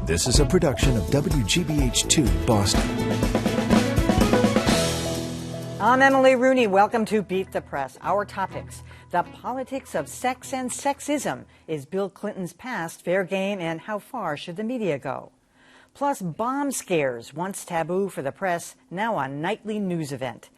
This is a production of WGBH2 Boston. I'm Emily Rooney. Welcome to Beat the Press. Our topics: the politics of sex and sexism. Is Bill Clinton's past fair game, and how far should the media go? Plus, bomb scares, once taboo for the press, now a nightly news event.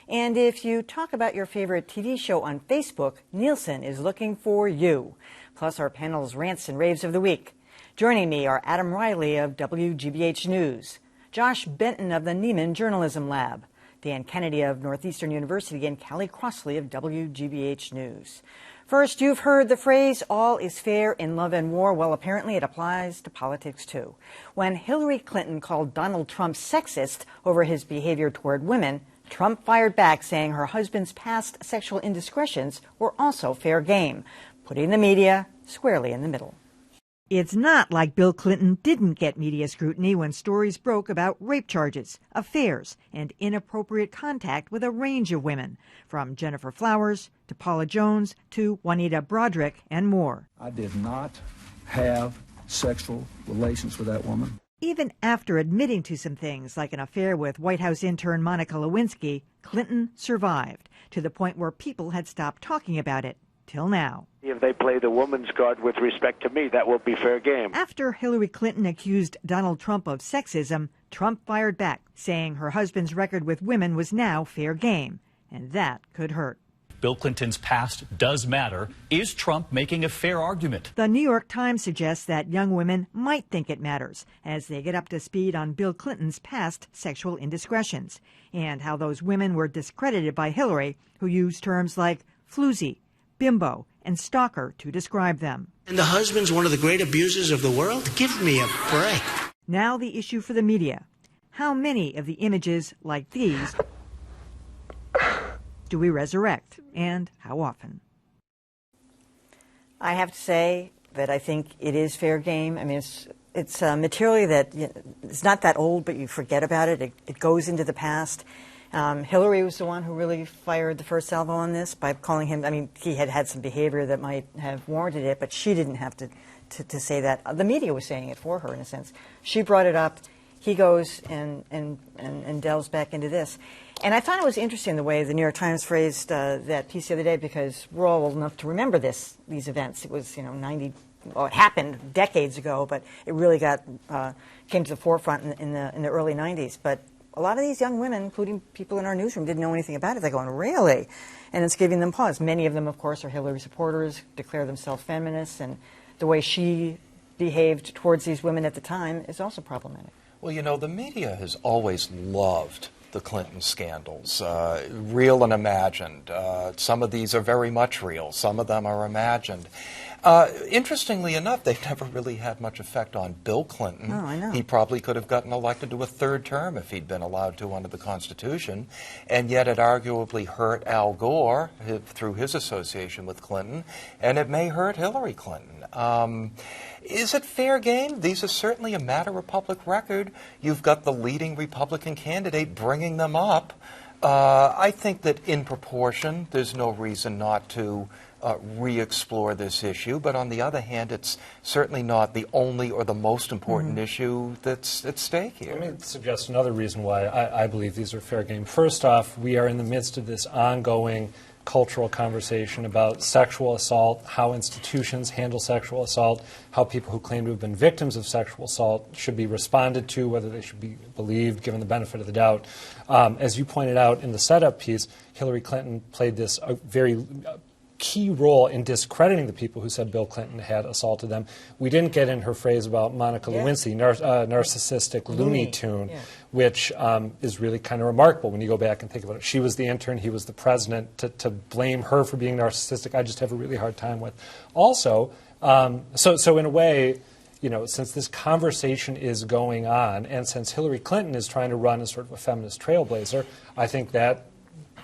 And if you talk about your favorite TV show on Facebook, Nielsen is looking for you. Plus, our panel's Rants and Raves of the Week. Joining me are Adam Riley of WGBH News, Josh Benton of the Neiman Journalism Lab, Dan Kennedy of Northeastern University, and Callie Crossley of WGBH News. First, you've heard the phrase, all is fair in love and war. Well, apparently it applies to politics, too. When Hillary Clinton called Donald Trump sexist over his behavior toward women, Trump fired back, saying her husband's past sexual indiscretions were also fair game, putting the media squarely in the middle. It's not like Bill Clinton didn't get media scrutiny when stories broke about rape charges, affairs, and inappropriate contact with a range of women, from Jennifer Flowers to Paula Jones to Juanita Broderick and more. I did not have sexual relations with that woman. Even after admitting to some things, like an affair with White House intern Monica Lewinsky, Clinton survived, to the point where people had stopped talking about it. Till now. If they play the woman's card with respect to me, that will be fair game. After Hillary Clinton accused Donald Trump of sexism, Trump fired back, saying her husband's record with women was now fair game, and that could hurt. Bill Clinton's past does matter. Is Trump making a fair argument? The New York Times suggests that young women might think it matters as they get up to speed on Bill Clinton's past sexual indiscretions, and how those women were discredited by Hillary, who used terms like floozy, bimbo, and stalker to describe them. And the husband's one of the great abusers of the world? Give me a break. Now the issue for the media. How many of the images like these do we resurrect, and how often? I have to say that I think it is fair game. I mean, it's material that it's not that old, but you forget about it. It goes into the past. Hillary was the one who really fired the first salvo on this by calling him, I mean, he had had some behavior that might have warranted it, but she didn't have to say that. The media was saying it for her, in a sense. She brought it up. He goes and delves back into this. And I thought it was interesting the way the New York Times phrased that piece the other day, because we're all old enough to remember these events. It was, it happened decades ago, but it really came to the forefront in the early 90s. But a lot of these young women, including people in our newsroom, didn't know anything about it. They're going, really? And it's giving them pause. Many of them, of course, are Hillary supporters, declare themselves feminists, and the way she behaved towards these women at the time is also problematic. Well, the media has always loved the Clinton scandals, real and imagined. Some of these are very much real. Some of them are imagined. Interestingly enough, they've never really had much effect on Bill Clinton. Oh, I know. He probably could have gotten elected to a third term if he'd been allowed to under the Constitution, and yet it arguably hurt Al Gore through his association with Clinton, and it may hurt Hillary Clinton. Is it fair game? These are certainly a matter of public record. You've got the leading Republican candidate bringing them up. I think that in proportion, there's no reason not to re-explore this issue, but on the other hand, it's certainly not the only or the most important issue that's at stake here. Let me suggest another reason why I believe these are fair game. First off, we are in the midst of this ongoing cultural conversation about sexual assault, how institutions handle sexual assault, how people who claim to have been victims of sexual assault should be responded to, whether they should be believed, given the benefit of the doubt. As you pointed out in the setup piece, Hillary Clinton played this very key role in discrediting the people who said Bill Clinton had assaulted them. We didn't get in her phrase about Monica Lewinsky, narcissistic Looney Tune, which is really kind of remarkable when you go back and think about it. She was the intern, he was the president. To blame her for being narcissistic, I just have a really hard time with. Also, so in a way, since this conversation is going on, and since Hillary Clinton is trying to run as sort of a feminist trailblazer, I think that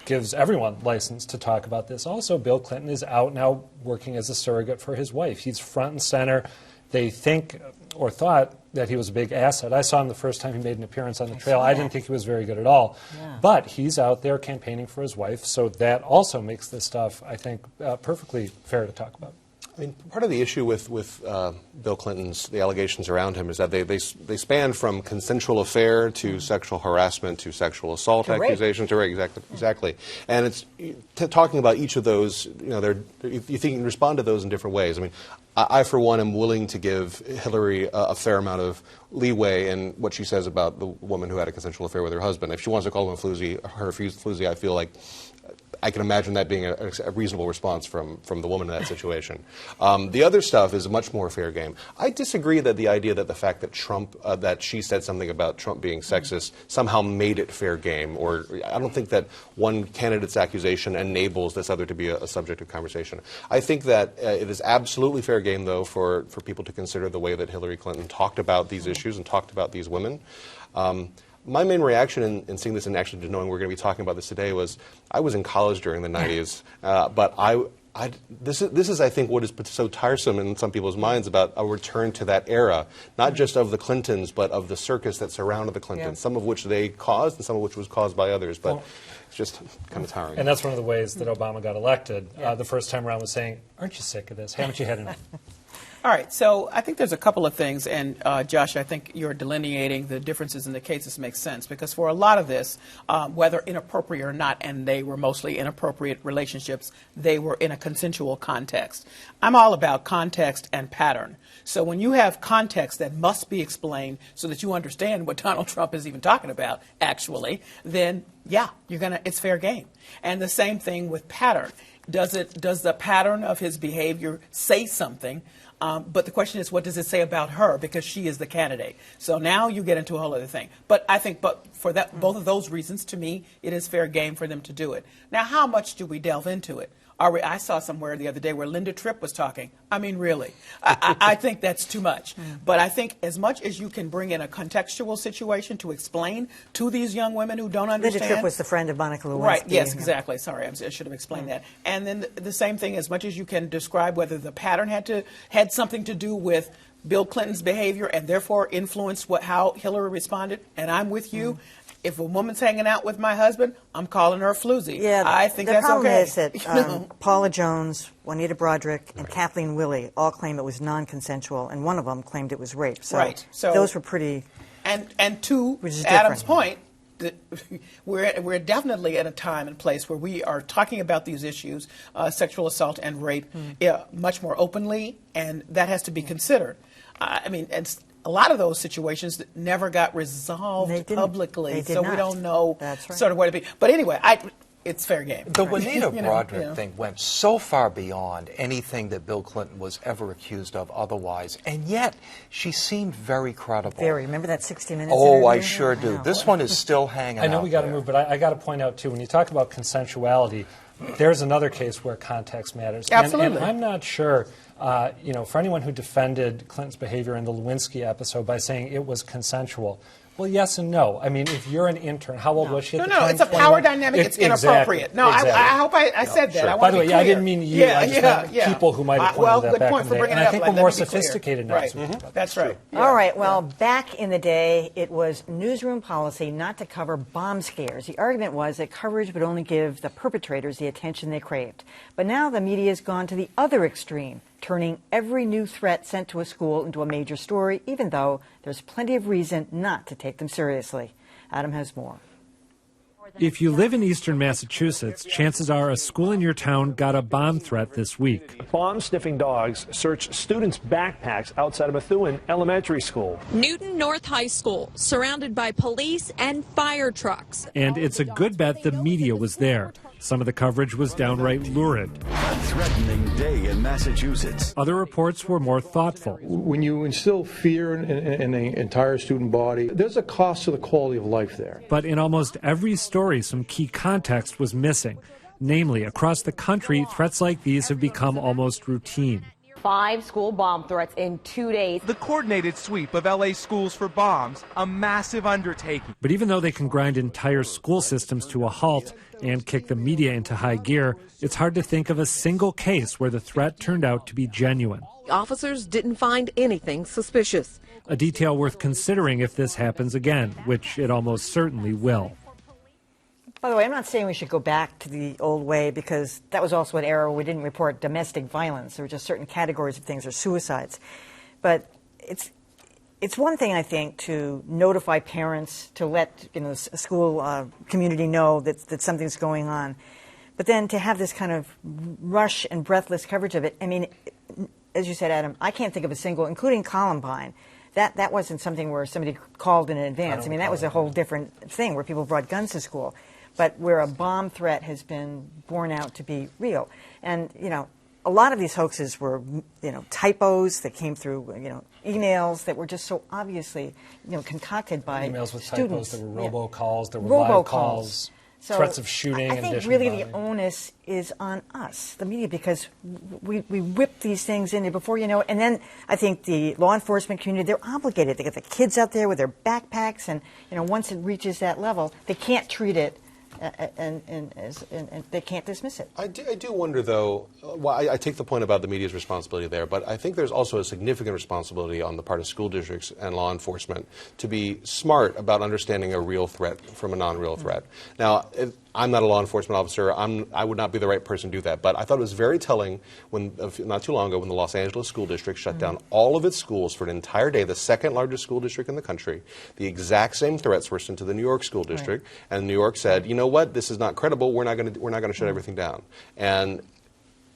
gives everyone license to talk about this. Also, Bill Clinton is out now working as a surrogate for his wife. He's front and center. They think or thought that he was a big asset. I saw him the first time he made an appearance on the trail. I didn't think he was very good at all. Yeah. But he's out there campaigning for his wife, so that also makes this stuff, I think, perfectly fair to talk about. I mean, part of the issue with Bill Clinton's, the allegations around him, is that they span from consensual affair to sexual harassment to sexual assault accusations to rape. Exactly. And it's talking about each of those. You think you can respond to those in different ways. I mean, I for one am willing to give Hillary a fair amount of leeway in what she says about the woman who had a consensual affair with her husband. If she wants to call him a floozy, I feel like I can imagine that being a reasonable response from the woman in that situation. The other stuff is much more fair game. I disagree that the idea that the fact that that she said something about Trump being sexist somehow made it fair game, or I don't think that one candidate's accusation enables this other to be a subject of conversation. I think that it is absolutely fair game, though, for people to consider the way that Hillary Clinton talked about these issues and talked about these women. My main reaction in seeing this and actually knowing we're going to be talking about this today was I was in college during the 90s, but this is, I think, what is so tiresome in some people's minds about a return to that era, not just of the Clintons, but of the circus that surrounded the Clintons, some of which they caused and some of which was caused by others. But it's just kind of tiring. And that's one of the ways that Obama got elected. The first time around was saying, aren't you sick of this? Haven't you had enough? All right, so I think there's a couple of things, and Josh, I think you're delineating the differences in the cases makes sense, because for a lot of this, whether inappropriate or not, and they were mostly inappropriate relationships, they were in a consensual context. I'm all about context and pattern. So when you have context that must be explained so that you understand what Donald Trump is even talking about, actually, then yeah, it's fair game. And the same thing with pattern. Does the pattern of his behavior say something? But the question is, what does it say about her? Because she is the candidate. So now you get into a whole other thing. But I think, for both of those reasons, to me, it is fair game for them to do it. Now, how much do we delve into it? I saw somewhere the other day where Linda Tripp was talking. I mean, really. I think that's too much. But I think as much as you can bring in a contextual situation to explain to these young women who don't understand. Linda Tripp was the friend of Monica Lewinsky. Right, yes, exactly. Sorry, I should have explained that. And then the same thing, as much as you can describe whether the pattern had something to do with Bill Clinton's behavior and therefore influenced how Hillary responded, and I'm with you. If a woman's hanging out with my husband, I'm calling her a floozy. Yeah, I think that's okay. The problem is that Paula Jones, Juanita Broderick, and Kathleen Willey all claim it was non-consensual, and one of them claimed it was rape. So, so those were pretty. And to Adam's point, we're definitely at a time and place where we are talking about these issues, sexual assault and rape, much more openly, and that has to be considered. I mean, and a lot of those situations that never got resolved publicly, so we don't know sort of where to be. But anyway, it's fair game. The Juanita Broderick thing went so far beyond anything that Bill Clinton was ever accused of otherwise, and yet she seemed very credible. Very. Remember that 60 Minutes Oh, interview? I sure do. Wow. This one is still hanging out. I know we got to move, but I got to point out, too, when you talk about consensuality, there's another case where context matters. Absolutely. And I'm not sure, for anyone who defended Clinton's behavior in the Lewinsky episode by saying it was consensual, well, yes and no. I mean, if you're an intern, how old was she at the time? No, it's a power dynamic. It's inappropriate. No, exactly. I hope I said that. I By the way, I didn't mean you. I just meant people who might have pointed that back in the day. And I think we're more sophisticated now. That's right. All right. Well, back in the day, it was newsroom policy not to cover bomb scares. The argument was that coverage would only give the perpetrators the attention they craved. But now the media has gone to the other extreme, turning every new threat sent to a school into a major story, even though there's plenty of reason not to take them seriously. Adam has more. If you live in eastern Massachusetts, chances are a school in your town got a bomb threat this week. Bomb-sniffing dogs searched students' backpacks outside of Methuen Elementary School. Newton North High School, surrounded by police and fire trucks. And it's a good bet the media was there. Some of the coverage was downright lurid. A threatening day in Massachusetts. Other reports were more thoughtful. When you instill fear in the entire student body, there's a cost to the quality of life there. But in almost every story, some key context was missing. Namely, across the country, threats like these have become almost routine. 5 school bomb threats in 2 days. The coordinated sweep of LA schools for bombs, a massive undertaking. But even though they can grind entire school systems to a halt and kick the media into high gear, it's hard to think of a single case where the threat turned out to be genuine. Officers didn't find anything suspicious. A detail worth considering if this happens again, which it almost certainly will. By the way, I'm not saying we should go back to the old way, because that was also an era where we didn't report domestic violence. There were just certain categories of things, or suicides. But it's one thing, I think, to notify parents, to let a school community know that something's going on. But then to have this kind of rush and breathless coverage of it, I mean, as you said, Adam, I can't think of a single, including Columbine, that wasn't something where somebody called in advance. I mean, that was a whole different thing where people brought guns to school. But where a bomb threat has been borne out to be real. And, a lot of these hoaxes were, typos that came through, emails that were just so obviously, concocted by emails with students. Typos, there were robocalls, there were live calls, so threats of shooting. I think really the onus is on us, the media, because we whip these things in before you know it. And then I think the law enforcement community, they're obligated to get the kids out there with their backpacks, and once it reaches that level, they can't treat it. And they can't dismiss it. I do wonder, though, I take the point about the media's responsibility there, but I think there's also a significant responsibility on the part of school districts and law enforcement to be smart about understanding a real threat from a non-real threat. Now, I'm not a law enforcement officer. I would not be the right person to do that. But I thought it was very telling when, not too long ago, when the Los Angeles School District shut down all of its schools for an entire day, the second largest school district in the country. The exact same threats were sent to the New York School District, and New York said, you know what, this is not credible. We're not going to shut everything down. And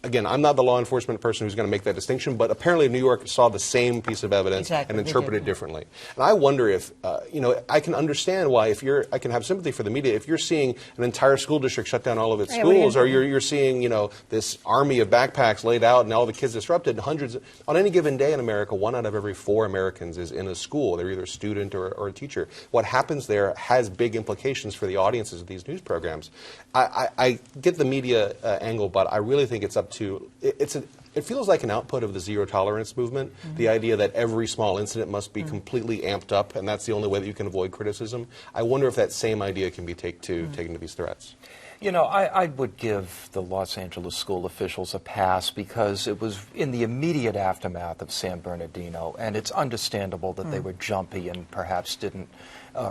again, I'm not the law enforcement person who's going to make that distinction, but apparently New York saw the same piece of evidence and interpreted it differently. And I wonder if, I can understand why, I can have sympathy for the media, if you're seeing an entire school district shut down all of its schools, or you're seeing, this army of backpacks laid out and all the kids disrupted, hundreds, on any given day in America, 1 out of every 4 Americans is in a school. They're either a student or a teacher. What happens there has big implications for the audiences of these news programs. I get the media angle, but I really think it's up to, it feels like an output of the zero tolerance movement, the idea that every small incident must be completely amped up, and that's the only way that you can avoid criticism. I wonder if that same idea can be taken to these threats. I would give the Los Angeles school officials a pass because it was in the immediate aftermath of San Bernardino, and it's understandable that they were jumpy and perhaps didn't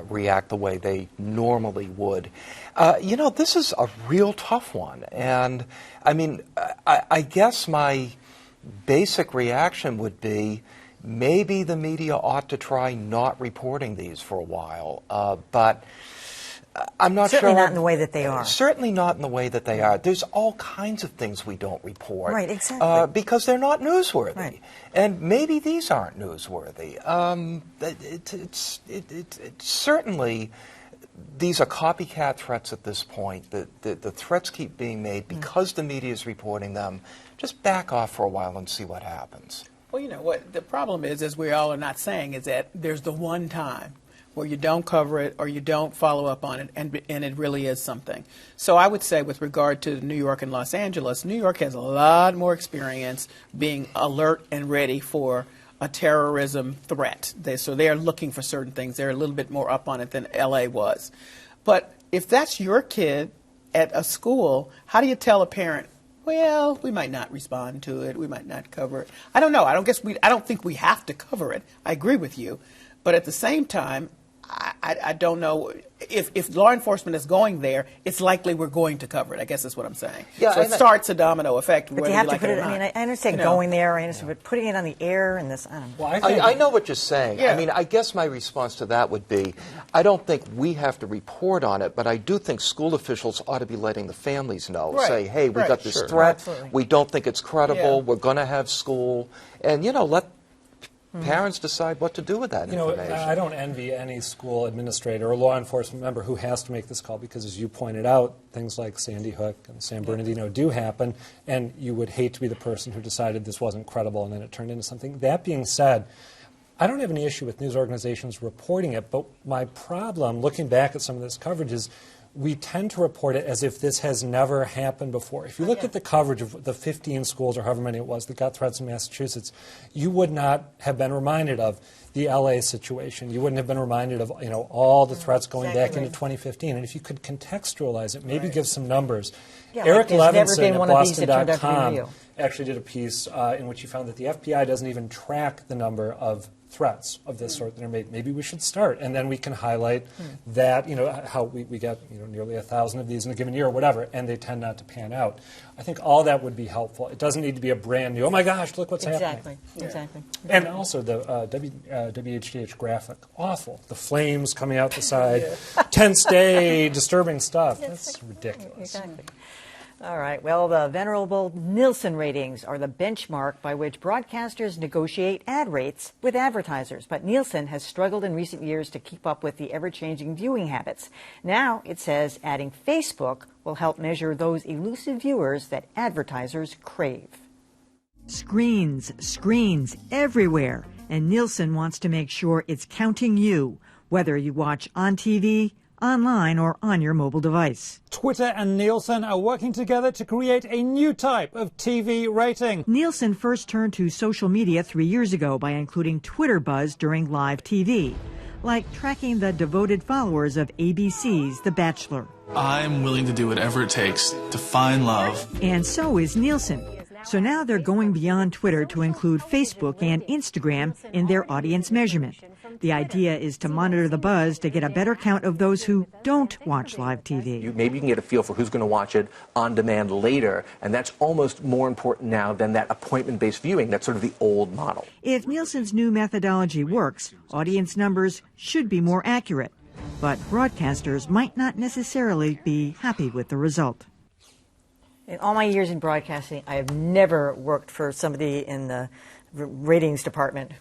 react the way they normally would. This is a real tough one, and I mean, I guess my basic reaction would be maybe the media ought to try not reporting these for a while, but I'm not sure. Certainly not in the way that they are. Certainly not in the way that they are. There's all kinds of things we don't report. Right, exactly. Because they're not newsworthy. Right. And maybe these aren't newsworthy. Certainly, these are copycat threats at this point. The threats keep being made because the media is reporting them. Just back off for a while and see what happens. Well, what the problem is, as we all are not saying, is that there's the one time where you don't cover it or you don't follow up on it, and it really is something. So I would say with regard to New York and Los Angeles, New York has a lot more experience being alert and ready for a terrorism threat. So they're looking for certain things. They're a little bit more up on it than L.A. was. But if that's your kid at a school, how do you tell a parent, well, we might not respond to it, we might not cover it? I don't know. I don't think we have to cover it. I agree with you. But at the same time, I don't know if law enforcement is going there, it's likely we're going to cover it. I guess that's what I'm saying. Yeah, so it starts a domino effect. But you have to put it. I mean, I understand going there. I understand, but putting it on the air and this. I don't know. Well, I know what you're saying. Yeah. I mean, I guess my response to that would be, I don't think we have to report on it, but I do think school officials ought to be letting the families know. Right. Say, hey, we got this threat. Absolutely. We don't think it's credible. Yeah. We're going to have school, and let parents decide what to do with that information. I don't envy any school administrator or law enforcement member who has to make this call because, as you pointed out, things like Sandy Hook and San Bernardino do happen, and you would hate to be the person who decided this wasn't credible and then it turned into something. That being said, I don't have any issue with news organizations reporting it, but my problem, looking back at some of this coverage, is we tend to report it as if this has never happened before. If you looked at the coverage of the 15 schools or however many it was that got threats in Massachusetts, you would not have been reminded of the LA situation. You wouldn't have been reminded of all the threats going back into 2015. And if you could contextualize it, maybe give some numbers. Yeah, Eric Levinson at Boston.com actually did a piece in which he found that the FBI doesn't even track the number of threats of this sort that are made. Maybe we should start, and then we can highlight that, how we get nearly 1,000 of these in a given year or whatever, and they tend not to pan out. I think all that would be helpful. It doesn't need to be a brand new, oh my gosh, look what's happening. Exactly. And also the WHDH graphic, awful. The flames coming out the side, tense day, disturbing stuff. That's ridiculous. Exactly. All right. Well, the venerable Nielsen ratings are the benchmark by which broadcasters negotiate ad rates with advertisers. But Nielsen has struggled in recent years to keep up with the ever-changing viewing habits. Now it says adding Facebook will help measure those elusive viewers that advertisers crave. Screens everywhere. And Nielsen wants to make sure it's counting you, whether you watch on TV, online, or on your mobile device. Twitter and Nielsen are working together to create a new type of TV rating. Nielsen first turned to social media 3 years ago by including Twitter buzz during live TV, like tracking the devoted followers of ABC's The Bachelor. I'm willing to do whatever it takes to find love. And so is Nielsen. So now they're going beyond Twitter to include Facebook and Instagram in their audience measurement. The idea is to monitor the buzz to get a better count of those who don't watch live TV. Maybe you can get a feel for who's going to watch it on demand later, and that's almost more important now than that appointment-based viewing. That's sort of the old model. If Nielsen's new methodology works, audience numbers should be more accurate. But broadcasters might not necessarily be happy with the result. In all my years in broadcasting, I have never worked for somebody in the ratings department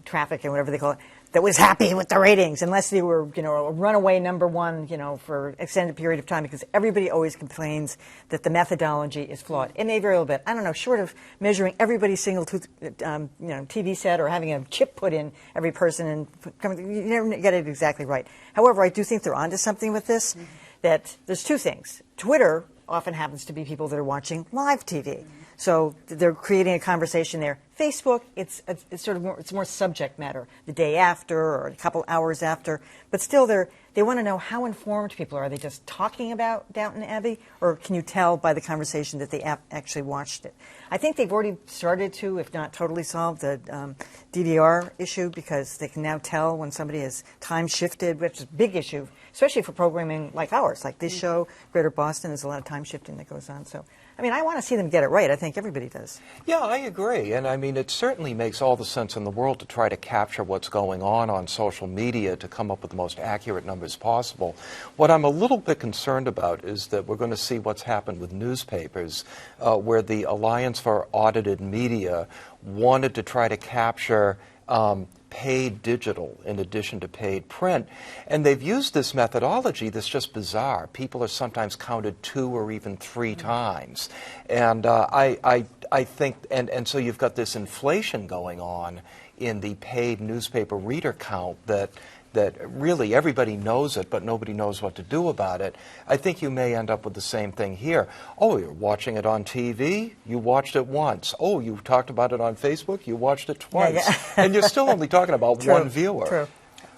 traffic and whatever they call it, that was happy with the ratings, unless they were, a runaway #1, for extended period of time, because everybody always complains that the methodology is flawed. It may very well be. I don't know, short of measuring everybody's single TV set or having a chip put in every person, and you never get it exactly right. However, I do think they're onto something with this, that there's two things. Twitter often happens to be people that are watching live TV. So they're creating a conversation there. Facebook, it's more subject matter, the day after or a couple hours after. But still, they want to know how informed people are. Are they just talking about Downton Abbey, or can you tell by the conversation that they actually watched it? I think they've already started to, if not totally solved, the DVR issue, because they can now tell when somebody has time shifted, which is a big issue, especially for programming like ours, like this show, Greater Boston. There's a lot of time shifting that goes on. So, I want to see them get it right. I think everybody does. Yeah, I agree. And it certainly makes all the sense in the world to try to capture what's going on social media to come up with the most accurate numbers possible. What I'm a little bit concerned about is that we're going to see what's happened with newspapers, where the Alliance for Audited Media wanted to try to capture paid digital in addition to paid print. And they've used this methodology that's just bizarre. People are sometimes counted 2 or even 3 times. And I think, and so you've got this inflation going on in the paid newspaper reader count that really everybody knows it, but nobody knows what to do about it. I think you may end up with the same thing here. Oh, you're watching it on TV? You watched it once. Oh, you talked about it on Facebook? You watched it twice. Yeah. And you're still only talking about one viewer. True.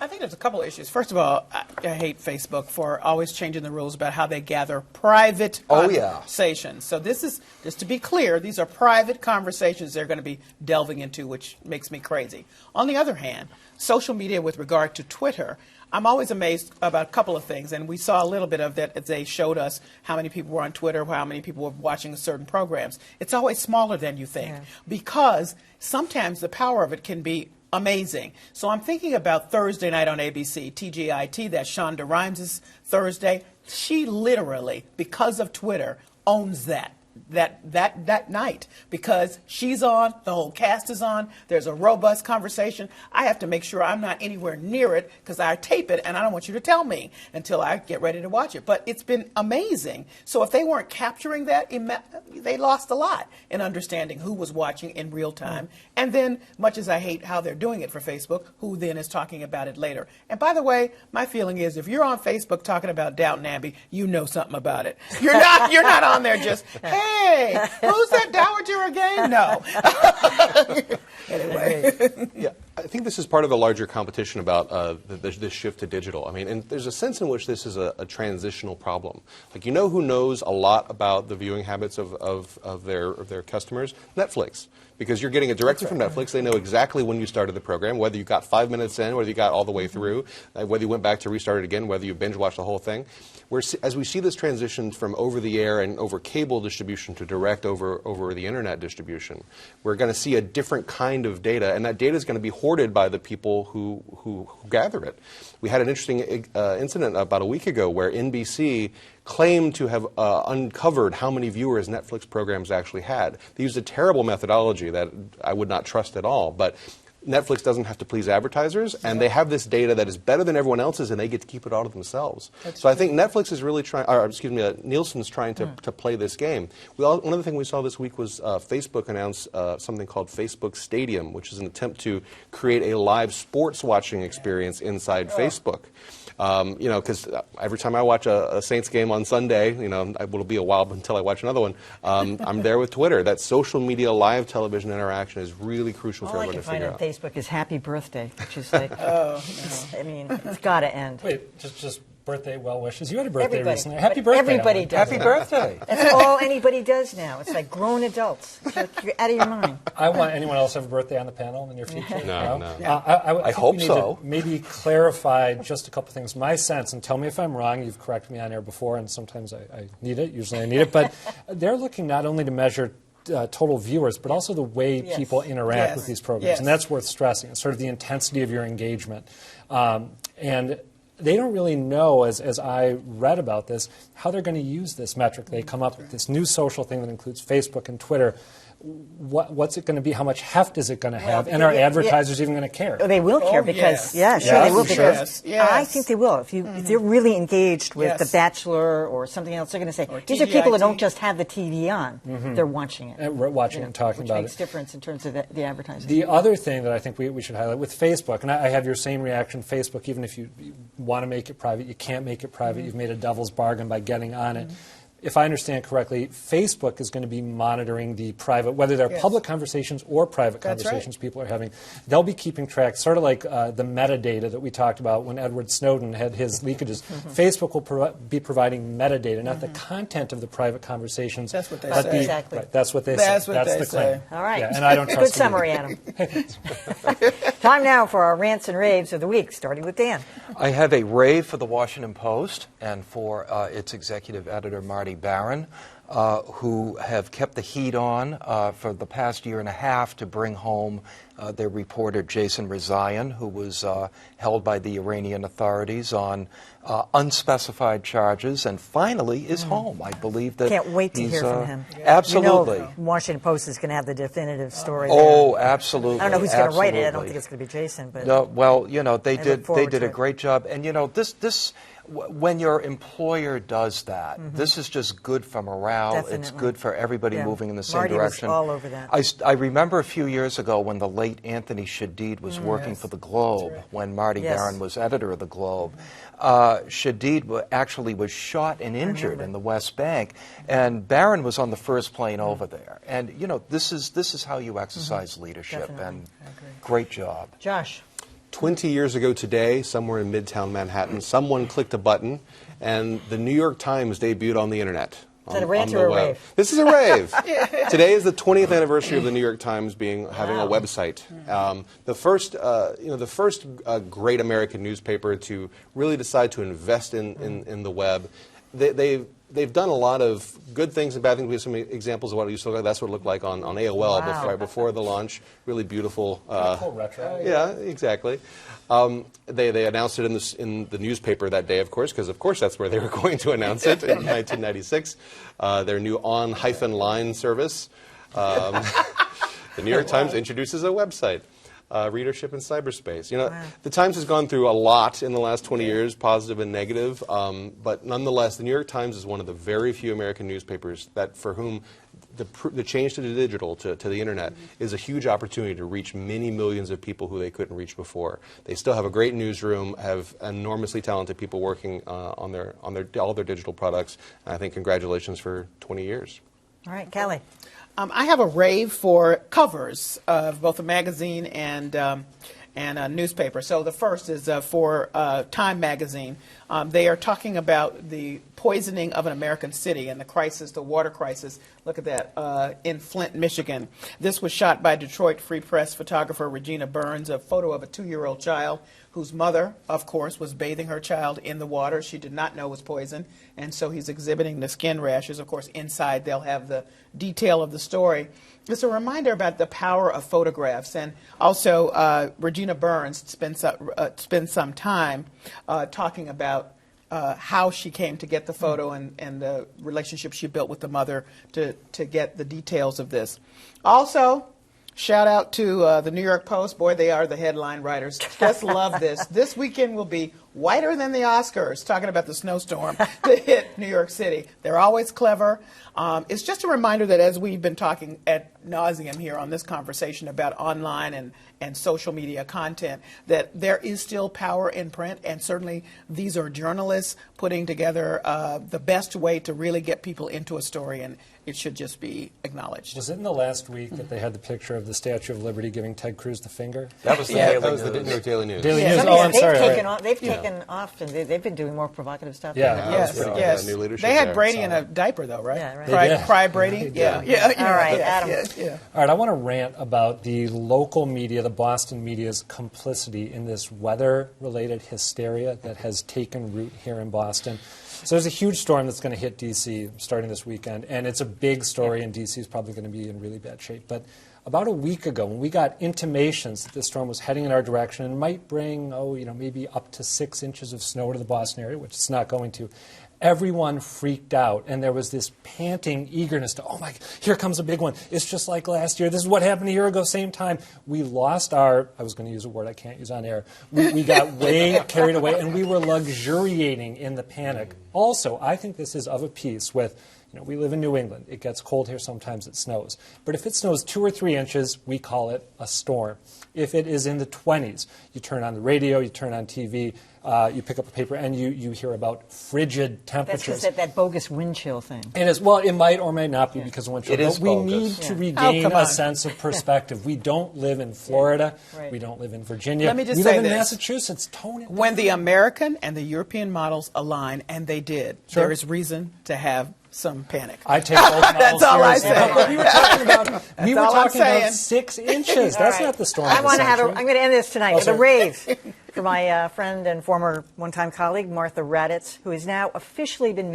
I think there's a couple of issues. First of all, I hate Facebook for always changing the rules about how they gather private conversations. So this is, just to be clear, these are private conversations they're going to be delving into, which makes me crazy. On the other hand, social media with regard to Twitter, I'm always amazed about a couple of things, and we saw a little bit of that as they showed us how many people were on Twitter, how many people were watching certain programs. It's always smaller than you think, because sometimes the power of it can be amazing. So I'm thinking about Thursday night on ABC, TGIT, that's Shonda Rhimes' Thursday. She literally, because of Twitter, owns that night, because she's on, the whole cast is on, there's a robust conversation. I have to make sure I'm not anywhere near it because I tape it and I don't want you to tell me until I get ready to watch it. But it's been amazing. So if they weren't capturing that, they lost a lot in understanding who was watching in real time. And then, much as I hate how they're doing it for Facebook, who then is talking about it later. And by the way, my feeling is if you're on Facebook talking about Downton Abbey, you know something about it. You're not on there just, hey, who's that dowager again? No. Anyway. Yeah. I think this is part of a larger competition about this shift to digital. I mean, and there's a sense in which this is a transitional problem. Like, you know who knows a lot about the viewing habits of their customers? Netflix. Because you're getting it directly from Netflix. They know exactly when you started the program, whether you got 5 minutes in, whether you got all the way through, whether you went back to restart it again, whether you binge watched the whole thing. As we see this transition from over-the-air and over cable distribution to direct over the internet distribution, we're going to see a different kind of data, and that data is going to be hoarded by the people who gather it. We had an interesting incident about a week ago where NBC claimed to have uncovered how many viewers Netflix programs actually had. They used a terrible methodology that I would not trust at all, but Netflix doesn't have to please advertisers, and they have this data that is better than everyone else's, and they get to keep it all to themselves. So I think Netflix is really trying, Nielsen's trying to play this game. One other thing we saw this week was Facebook announce something called Facebook Stadium, which is an attempt to create a live sports watching experience inside Facebook. Because every time I watch a Saints game on Sunday, it'll be a while until I watch another one. I'm there with Twitter. That social media live television interaction is really crucial for everyone to figure out. All I can find on Facebook is happy birthday, which is like, it's got to end. Wait, just birthday well wishes. You had a birthday recently. Happy birthday. Everybody does. Happy birthday. That's all anybody does now. It's like grown adults. It's like you're out of your mind. I want anyone else to have a birthday on the panel in the near future? No. I hope we need so. To maybe clarify just a couple things. My sense, and tell me if I'm wrong, you've corrected me on air before, and sometimes I need it. Usually I need it. But they're looking not only to measure total viewers, but also the way people interact with these programs. And that's worth stressing. It's sort of the intensity of your engagement. And they don't really know, as I read about this, how they're going to use this metric. They come up with this new social thing that includes Facebook and Twitter. What's it going to be? How much heft is it going to have? And are advertisers even going to care? They will care because, they will. Because I think they will. If they're really engaged with The Bachelor or something else, they're going to say, these are people that don't just have the TV on. They're watching it. And talking about it. Which makes difference in terms of the advertising. The other thing that I think we should highlight with Facebook, and I have your same reaction, Facebook, even if you want to make it private, you can't make it private. You've made a devil's bargain by getting on it. If I understand correctly, Facebook is going to be monitoring the private, whether they're public conversations or private conversations people are having. They'll be keeping track, sort of like the metadata that we talked about when Edward Snowden had his leakages. Facebook will be providing metadata, not the content of the private conversations. That's what they say. Exactly. Right, that's what they say. That's the claim. All right. Yeah, and I don't trust Good summary, Adam. Time now for our rants and raves of the week, starting with Dan. I have a rave for the Washington Post and for its executive editor, Marty Barron, who have kept the heat on for the past year and a half to bring home their reporter Jason Rezaian, who was held by the Iranian authorities on unspecified charges and finally is home. I believe that can't wait to hear from him. Absolutely. You know, Washington Post is going to have the definitive story. Oh, there. absolutely. I don't know who's going to write it. I don't think it's going to be Jason. But no, well, they did a great job. And this when your employer does that, this is just good for morale. Definitely. It's good for everybody moving in the same Marty direction. Was all over that. I remember a few years ago when the late Anthony Shadid was working for the Globe, when Marty Barron was editor of the Globe. Shadid actually was shot and injured in the West Bank, and Barron was on the first plane over there. And this is how you exercise leadership. Definitely. And great job, Josh. 20 years ago today, somewhere in Midtown Manhattan, someone clicked a button, and the New York Times debuted on the internet. Is that a rant or a rave? This is a rave. Today is the 20th anniversary of the New York Times having a website. The first great American newspaper to really decide to invest in the web. They've done a lot of good things and bad things. We have some examples of what it used to look like. That's what it looked like on AOL before the launch. Really beautiful. Cool retro. Yeah, exactly. They announced it in the newspaper that day, of course, because, of course, that's where they were going to announce it in 1996. Their new on-line service. The New York Times introduces a website. Readership in cyberspace. The Times has gone through a lot in the last 20 years, positive and negative, but nonetheless, the New York Times is one of the very few American newspapers for whom the change to the digital, to the internet, is a huge opportunity to reach many millions of people who they couldn't reach before. They still have a great newsroom, have enormously talented people working on all their digital products, and I think congratulations for 20 years. All right, Kelly. I have a rave for covers of both a magazine and and a newspaper. So the first is for Time magazine. They are talking about the poisoning of an American city and the crisis, the water crisis. Look at that, in Flint, Michigan. This was shot by Detroit Free Press photographer Regina Burns, a photo of a 2-year-old child whose mother, of course, was bathing her child in the water. She did not know it was poison, and so he's exhibiting the skin rashes. Of course, inside they'll have the detail of the story. It's a reminder about the power of photographs, and also Regina Burns spends some time talking about how she came to get the photo and the relationship she built with the mother to get the details of this. Also, shout out to the New York Post. Boy, they are the headline writers. Just love this. This weekend will be whiter than the Oscars, talking about the snowstorm that hit New York City. They're always clever. It's just a reminder that as we've been talking ad nauseum here on this conversation about online and social media content, that there is still power in print, and certainly these are journalists putting together the best way to really get people into a story, and it should just be acknowledged. Was it in the last week that they had the picture of the Statue of Liberty giving Ted Cruz the finger? That was the New York Daily News. Daily News. Oh, I'm sorry. They've taken off, and they've been doing more provocative stuff. Yes. New leadership They had there. Brady in a diaper, though, right? Yeah, right. Cry Brady? Yeah. All right, Adam. All right, I want to rant about the local media, the Boston media's complicity in this weather-related hysteria that has taken root here in Boston. So there's a huge storm that's going to hit D.C. starting this weekend, and it's a big story, and D.C. is probably going to be in really bad shape. But about a week ago, when we got intimations that this storm was heading in our direction and might bring, maybe up to 6 inches of snow to the Boston area, which it's not going to, everyone freaked out, and there was this panting eagerness to, oh my, here comes a big one. It's just like last year. This is what happened a year ago, same time. We lost I was going to use a word I can't use on air. We got way carried away, and we were luxuriating in the panic. Also, I think this is of a piece with, we live in New England. It gets cold here. Sometimes it snows. But if it snows 2 or 3 inches, we call it a storm. If it is in the 20s, you turn on the radio, you turn on TV, you pick up a paper, and you hear about frigid temperatures. That's that bogus wind chill thing. It is. Well, it might or may not be because of wind chill. It is but we bogus. need to regain a sense of perspective. We don't live in Florida. Right. We don't live in Virginia. Let me just we say live in this. Massachusetts. Tone it down. When the American and the European models align, and they did, Sure. there is reason to have some panic. I take both models That's all I seriously. say. But we were talking all I'm about saying. 6 inches. That's not the storm. I of the want to have. century. I'm going to end this tonight with a sorry. rave for my friend and former one-time colleague Martha Raddatz, who has now officially been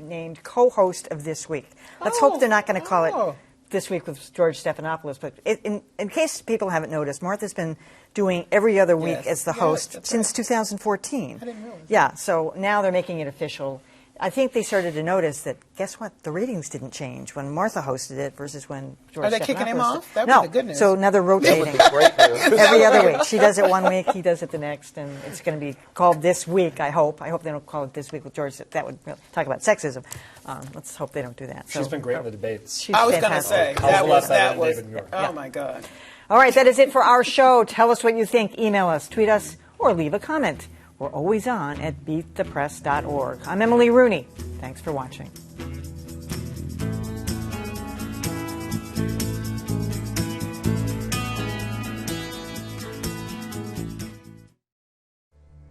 named co-host of This Week. Let's hope they're not going to call it This Week with George Stephanopoulos. But in case people haven't noticed, Martha's been doing every other week as the host since 2014. I didn't realize. Yeah, so now they're making it official. I think they started to notice that, guess what, the ratings didn't change when Martha hosted it versus when George Are they kicking him Stephanopoulos off? That no, would be good news. so now they're rotating. Every other week. She does it one week, he does it the next, and it's going to be called This Week, I hope. I hope they don't call it This Week with George. That would really talk about sexism. Let's hope they don't do that. She's been great in the debates. She's I was going to fantastic. say, that was, David Muir. oh my God. All right, that is it for our show. Tell us what you think. Email us, tweet us, or leave a comment. We're always on at beatthepress.org. I'm Emily Rooney. Thanks for watching.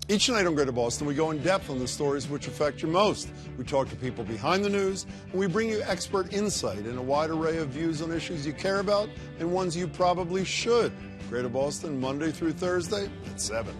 Each night on Greater Boston, we go in depth on the stories which affect you most. We talk to people behind the news, and we bring you expert insight and a wide array of views on issues you care about and ones you probably should. Greater Boston, Monday through Thursday at 7.